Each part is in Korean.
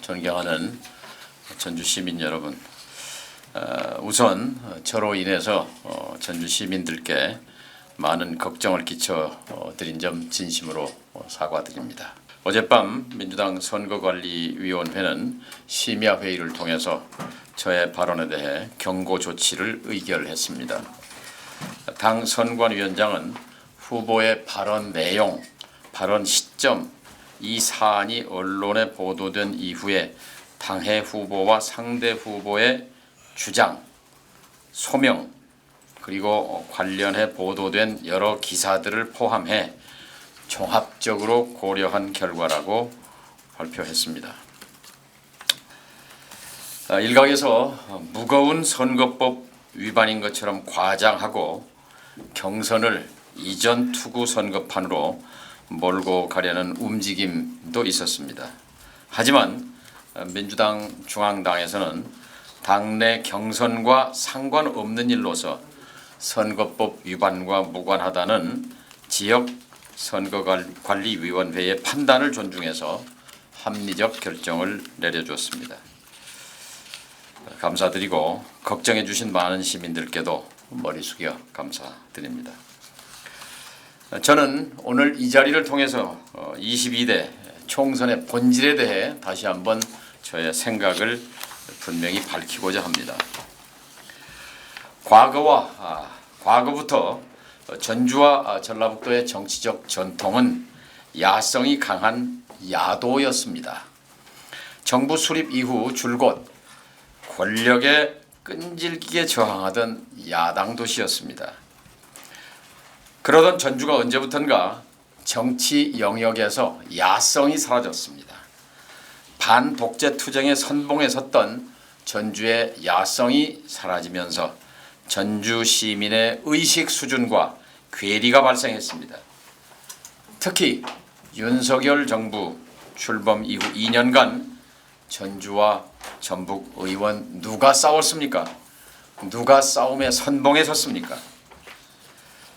존경하는 전주 시민 여러분, 우선 저로 인해서 전주 시민들께 많은 걱정을 끼쳐드린 점 진심으로 사과드립니다. 어젯밤 민주당 선거관리위원회는 심야회의를 통해서 저의 발언에 대해 경고 조치를 의결했습니다. 당 선관위원장은 후보의 발언 내용, 발언 시점, 이 사안이 언론에 보도된 이후에 당해 후보와 상대 후보의 주장, 소명, 그리고 관련해 보도된 여러 기사들을 포함해 종합적으로 고려한 결과라고 발표했습니다. 일각에서 무거운 선거법 위반인 것처럼 과장하고 경선을 이전 투구 선거판으로 몰고 가려는 움직임도 있었습니다. 하지만 민주당 중앙당에서는 당내 경선과 상관없는 일로서 선거법 위반과 무관하다는 지역 선거관리위원회의 판단을 존중해서 합리적 결정을 내려줬습니다. 감사드리고 걱정해 주신 많은 시민들께도 머리 숙여 감사드립니다. 저는 오늘 이 자리를 통해서 22대 총선의 본질에 대해 다시 한번 저의 생각을 분명히 밝히고자 합니다. 과거부터 전주와 전라북도의 정치적 전통은 야성이 강한 야도였습니다. 정부 수립 이후 줄곧 권력에 끈질기게 저항하던 야당 도시였습니다. 그러던 전주가 언제부턴가 정치 영역에서 야성이 사라졌습니다. 반독재 투쟁의 선봉에 섰던 전주의 야성이 사라지면서 전주 시민의 의식 수준과 괴리가 발생했습니다. 특히 윤석열 정부 출범 이후 2년간 전주와 전북 의원 누가 싸웠습니까? 누가 싸움의 선봉에 섰습니까?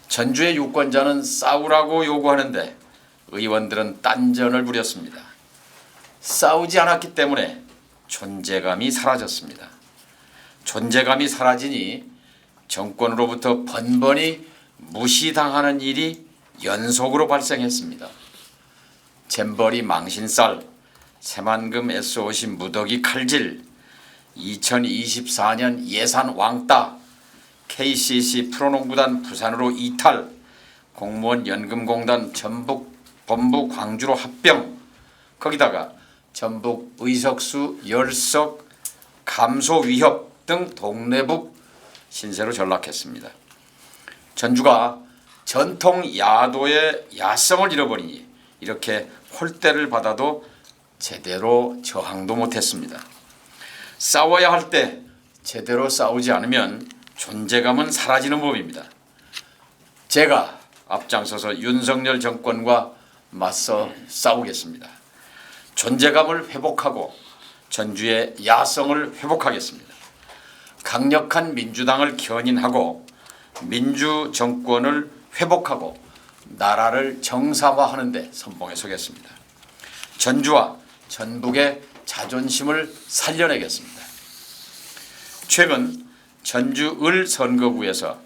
전주의 유권자는 싸우라고 요구하는데 의원들은 딴전을 부렸습니다. 싸우지 않았기 때문에 존재감이 사라졌습니다. 존재감이 사라지니 정권으로부터 번번이 무시당하는 일이 연속으로 발생했습니다. 잼버리 망신살, 새만금 SOC 무더기 칼질, 2024년 예산 왕따, KCC 프로농구단 부산으로 이탈, 공무원 연금공단 전북 본부 광주로 합병, 거기다가 전북 의석수 10석 감소 위협 등 동래북 신세로 전락했습니다. 전주가 전통 야도의 야성을 잃어버리니 이렇게 홀대를 받아도 제대로 저항도 못했습니다. 싸워야 할 때 제대로 싸우지 않으면 존재감은 사라지는 법입니다. 제가 앞장서서 윤석열 정권과 맞서 싸우겠습니다. 존재감을 회복하고 전주의 야성을 회복하겠습니다. 강력한 민주당을 견인하고 민주정권을 회복하고 나라를 정상화하는 데 선봉에 서겠습니다. 전주와 전북의 자존심을 살려내겠습니다. 최근 전주 을 선거구에서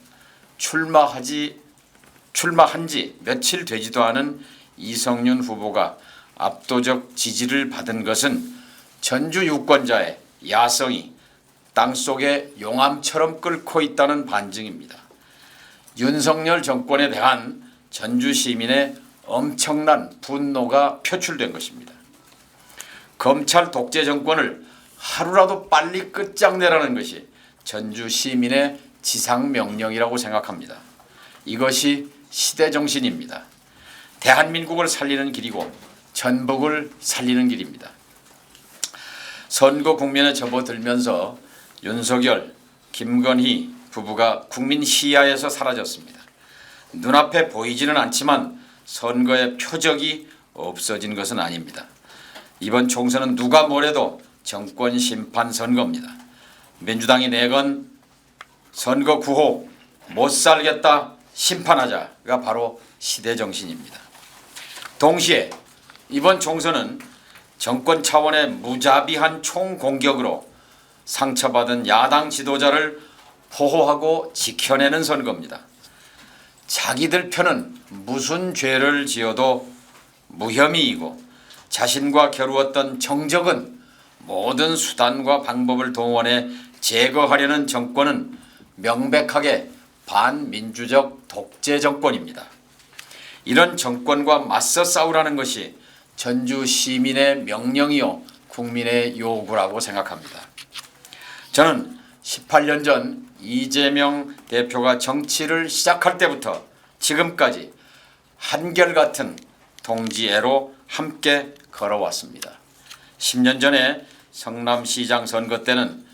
출마한 지 며칠 되지도 않은 이성윤 후보가 압도적 지지를 받은 것은 전주 유권자의 야성이 땅속에 용암처럼 끓고 있다는 반증입니다. 윤석열 정권에 대한 전주 시민의 엄청난 분노가 표출된 것입니다. 검찰 독재 정권을 하루라도 빨리 끝장내라는 것이 전주 시민의 지상명령이라고 생각합니다. 이것이 시대정신입니다. 대한민국을 살리는 길이고 전북을 살리는 길입니다. 선거 국면에 접어들면서 윤석열, 김건희 부부가 국민 시야에서 사라졌습니다. 눈앞에 보이지는 않지만 선거의 표적이 없어진 것은 아닙니다. 이번 총선은 누가 뭐래도 정권 심판 선거입니다. 민주당이 내건 선거 구호 못 살겠다 심판하자가 바로 시대정신입니다. 동시에 이번 총선은 정권 차원의 무자비한 총공격으로 상처받은 야당 지도자를 보호하고 지켜내는 선거입니다. 자기들 편은 무슨 죄를 지어도 무혐의이고 자신과 겨루었던 정적은 모든 수단과 방법을 동원해 제거하려는 정권은 명백하게 반민주적 독재 정권입니다. 이런 정권과 맞서 싸우라는 것이 전주 시민의 명령이요 국민의 요구라고 생각합니다. 저는 18년 전 이재명 대표가 정치를 시작할 때부터 지금까지 한결같은 동지애로 함께 걸어왔습니다. 10년 전에 성남시장 선거 때는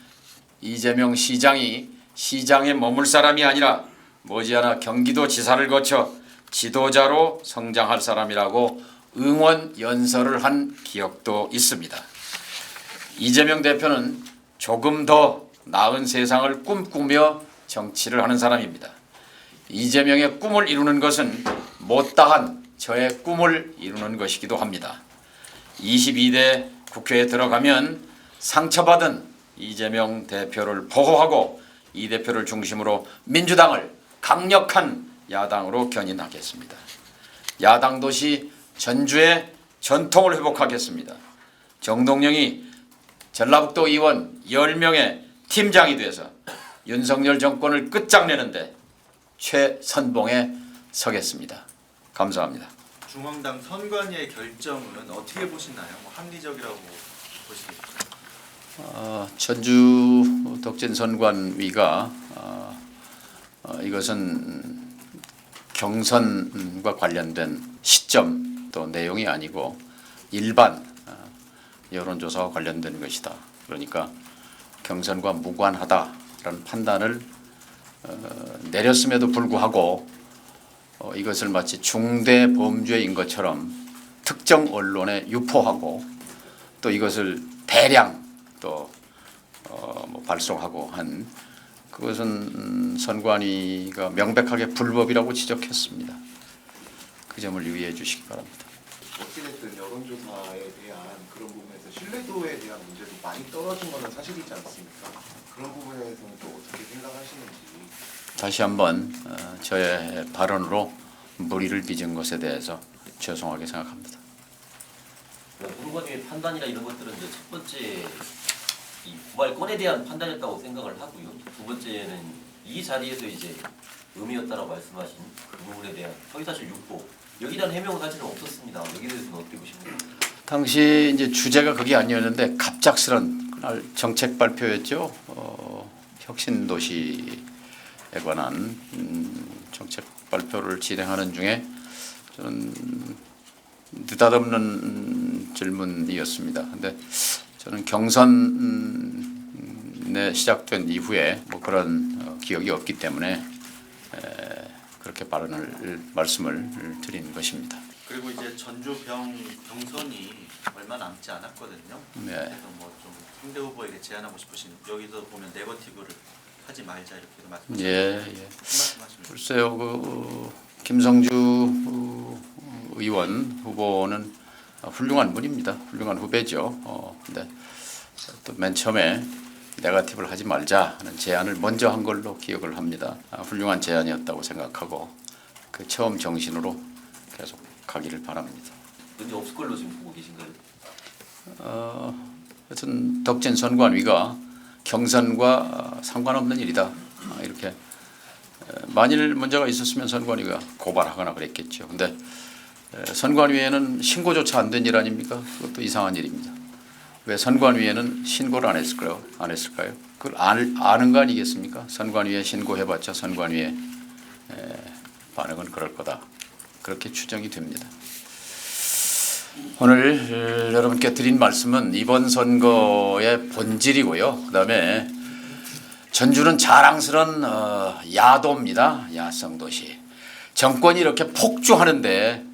이재명 시장이 시장에 머물 사람이 아니라 머지않아 경기도지사를 거쳐 지도자로 성장할 사람이라고 응원 연설을 한 기억도 있습니다. 이재명 대표는 조금 더 나은 세상을 꿈꾸며 정치를 하는 사람입니다. 이재명의 꿈을 이루는 것은 못다한 저의 꿈을 이루는 것이기도 합니다. 22대 국회에 들어가면 상처받은 이재명 대표를 보호하고 이 대표를 중심으로 민주당을 강력한 야당으로 견인하겠습니다. 야당 도시 전주의 전통을 회복하겠습니다. 정동영이 전라북도 의원 10명의 팀장이 돼서 윤석열 정권을 끝장내는데 최선봉에 서겠습니다. 감사합니다. 중앙당 선관위의 결정은 어떻게 보시나요? 합리적이라고 보시겠죠? 전주 덕진선관위가 이것은 경선과 관련된 시점 또 내용이 아니고 일반 여론조사와 관련된 것이다. 그러니까 경선과 무관하다라는 판단을 내렸음에도 불구하고 이것을 마치 중대 범죄인 것처럼 특정 언론에 유포하고 또 이것을 대량 또 발송하고 한 그것은 선관위가 명백하게 불법이라고 지적했습니다. 그 점을 유의해 주시기 바랍니다. 어찌됐든 여론조사에 대한 그런 부분에서 신뢰도에 대한 문제도 많이 떨어진 것은 사실이지 않습니까? 그런 부분에 대해서는 또 어떻게 생각하시는지. 다시 한번 저의 발언으로 무리를 빚은 것에 대해서 죄송하게 생각합니다. 선관위의 판단이나 이런 것들은 이제 첫 번째 이 고발건에 대한 판단이었다고 생각을 하고요. 두 번째는 이 자리에서 이제 의미였다라고 말씀하신 그 부분에 대한 허위사실 유포 여기에 대한 해명은 사실은 없었습니다. 여기에 대해서는 어떻게 보십니까? 당시 이제 주제가 그게 아니었는데 갑작스런 그날 정책 발표였죠. 혁신도시에 관한 정책 발표를 진행하는 중에 저는 느닷없는 질문이었습니다. 근데 저는 경선에 시작된 이후에 뭐 그런 기억이 없기 때문에 그렇게 말씀을 드린 것입니다. 그리고 이제 전주 경선이 얼마 남지 않았거든요. 네. 그래서 뭐 좀 상대 후보에게 제안하고 싶으신 여기서 보면 네거티브를 하지 말자 이렇게도 말씀하셨는데 예. 말씀하시면 글쎄요, 김성주 의원 후보는 훌륭한 분입니다. 훌륭한 후배죠. 근데 또 맨 처음에 네거티브를 하지 말자 하는 제안을 먼저 한 걸로 기억을 합니다. 훌륭한 제안이었다고 생각하고 그 처음 정신으로 계속 가기를 바랍니다. 문제 없을 걸로 지금 보고 계신가요? 하여튼 덕진 선관위가 경선과 상관없는 일이다. 이렇게 만일 문제가 있었으면 선관위가 고발하거나 그랬겠죠. 근데 선관위에는 신고조차 안 된 일 아닙니까? 그것도 이상한 일입니다. 왜 선관위에는 신고를 안 했을까요? 그걸 아는 거 아니겠습니까? 선관위에 신고해봤자 선관위의 반응은 그럴 거다. 그렇게 추정이 됩니다. 오늘 여러분께 드린 말씀은 이번 선거의 본질이고요. 그다음에 전주는 자랑스러운 야도입니다. 야성도시. 정권이 이렇게 폭주하는데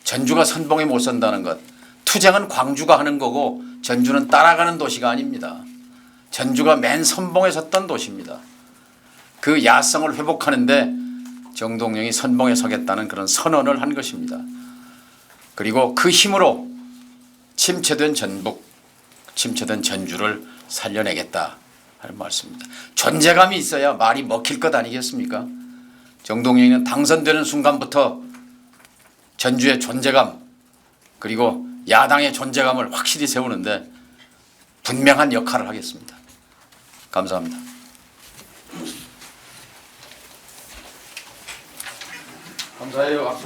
전주가 선봉에 못 선다는 것. 투쟁은 광주가 하는 거고 전주는 따라가는 도시가 아닙니다. 전주가 맨 선봉에 섰던 도시입니다. 그 야성을 회복하는데 정동영이 선봉에 서겠다는 그런 선언을 한 것입니다. 그리고 그 힘으로 침체된 전북, 침체된 전주를 살려내겠다 하는 말씀입니다. 존재감이 있어야 말이 먹힐 것 아니겠습니까? 정동영은 당선되는 순간부터 전주의 존재감 그리고 야당의 존재감을 확실히 세우는데 분명한 역할을 하겠습니다. 감사합니다. 감사해요.